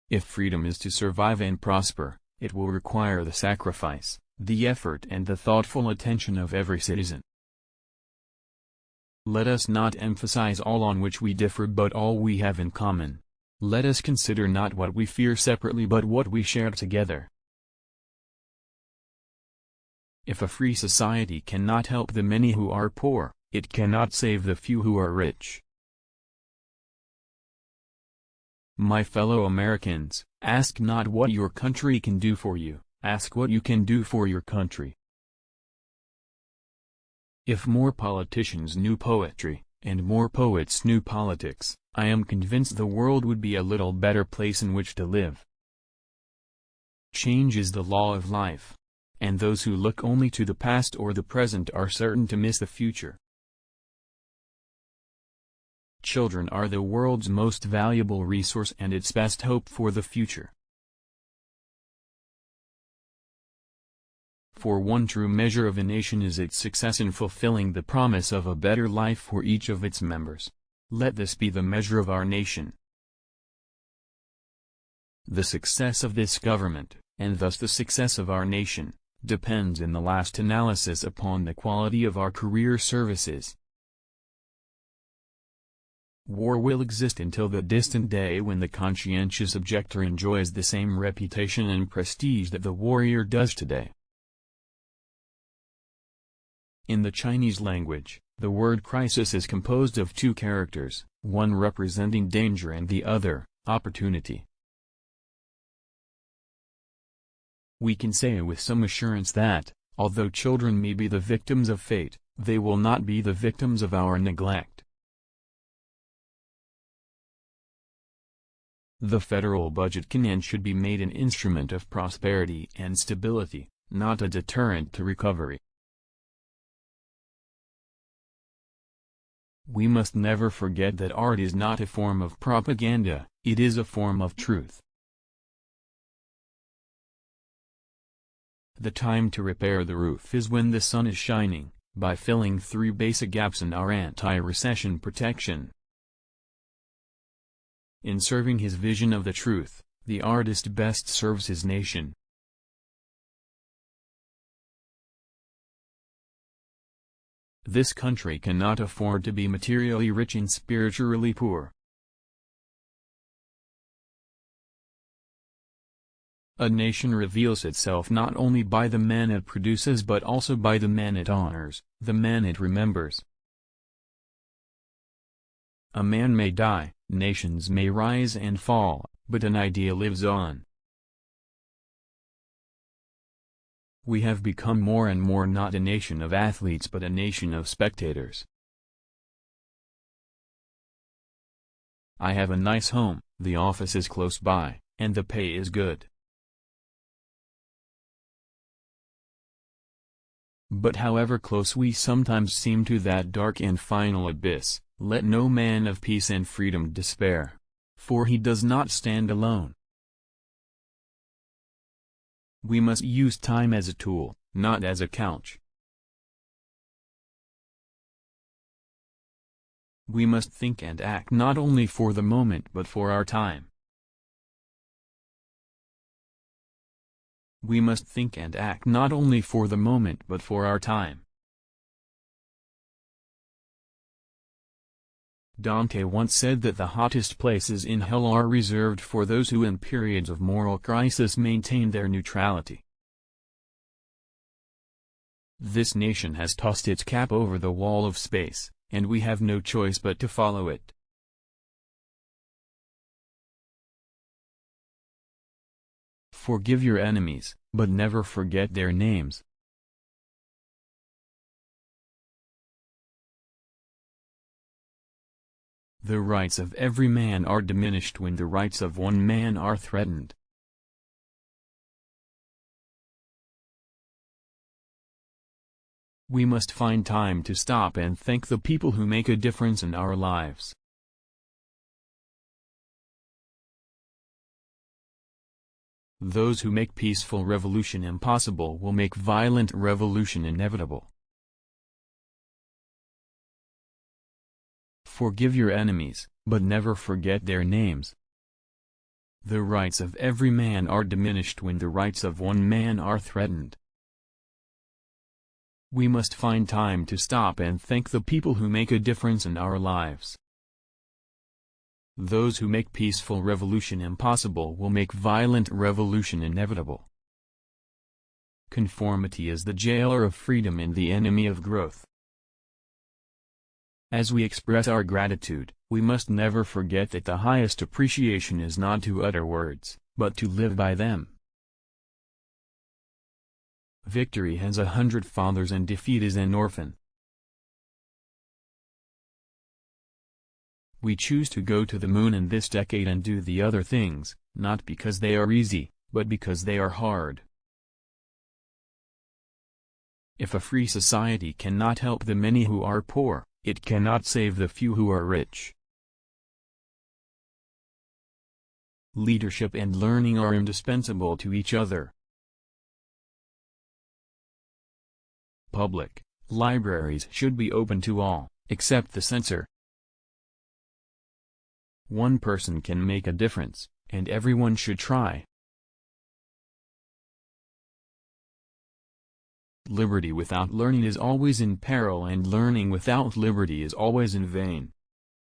If freedom is to survive and prosper, it will require the sacrifice, the effort and the thoughtful attention of every citizen. Let us not emphasize all on which we differ but all we have in common. Let us consider not what we fear separately but what we share together. If a free society cannot help the many who are poor, it cannot save the few who are rich. My fellow Americans, ask not what your country can do for you, ask what you can do for your country. If more politicians knew poetry, and more poets knew politics, I am convinced the world would be a little better place in which to live. Change is the law of life, and those who look only to the past or the present are certain to miss the future. Children are the world's most valuable resource and its best hope for the future. For one true measure of a nation is its success in fulfilling the promise of a better life for each of its members. Let this be the measure of our nation. The success of this government, and thus the success of our nation, depends in the last analysis upon the quality of our career services. War will exist until the distant day when the conscientious objector enjoys the same reputation and prestige that the warrior does today. In the Chinese language, the word crisis is composed of two characters, one representing danger and the other, opportunity. We can say with some assurance that, although children may be the victims of fate, they will not be the victims of our neglect. The federal budget can and should be made an instrument of prosperity and stability, not a deterrent to recovery. We must never forget that art is not a form of propaganda, it is a form of truth. The time to repair the roof is when the sun is shining, by filling 3 basic gaps in our anti-recession protection. In serving his vision of the truth, the artist best serves his nation. This country cannot afford to be materially rich and spiritually poor. A nation reveals itself not only by the man it produces but also by the man it honors, the man it remembers. A man may die, nations may rise and fall, but an idea lives on. We have become more and more not a nation of athletes but a nation of spectators. I have a nice home, the office is close by, and the pay is good. But however close we sometimes seem to that dark and final abyss, let no man of peace and freedom despair, for he does not stand alone. We must use time as a tool, not as a couch. We must think and act not only for the moment but for our time. We must think and act not only for the moment but for our time. Dante once said that the hottest places in hell are reserved for those who in periods of moral crisis maintain their neutrality. This nation has tossed its cap over the wall of space, and we have no choice but to follow it. Forgive your enemies, but never forget their names. The rights of every man are diminished when the rights of one man are threatened. We must find time to stop and thank the people who make a difference in our lives. Those who make peaceful revolution impossible will make violent revolution inevitable. Forgive your enemies, but never forget their names. The rights of every man are diminished when the rights of one man are threatened. We must find time to stop and thank the people who make a difference in our lives. Those who make peaceful revolution impossible will make violent revolution inevitable. Conformity is the jailer of freedom and the enemy of growth. As we express our gratitude, we must never forget that the highest appreciation is not to utter words, but to live by them. Victory has 100 fathers and defeat is an orphan. We choose to go to the moon in this decade and do the other things, not because they are easy, but because they are hard. If a free society cannot help the many who are poor, it cannot save the few who are rich. Leadership and learning are indispensable to each other. Public libraries should be open to all, except the censor. One person can make a difference, and everyone should try. Liberty without learning is always in peril, and learning without liberty is always in vain.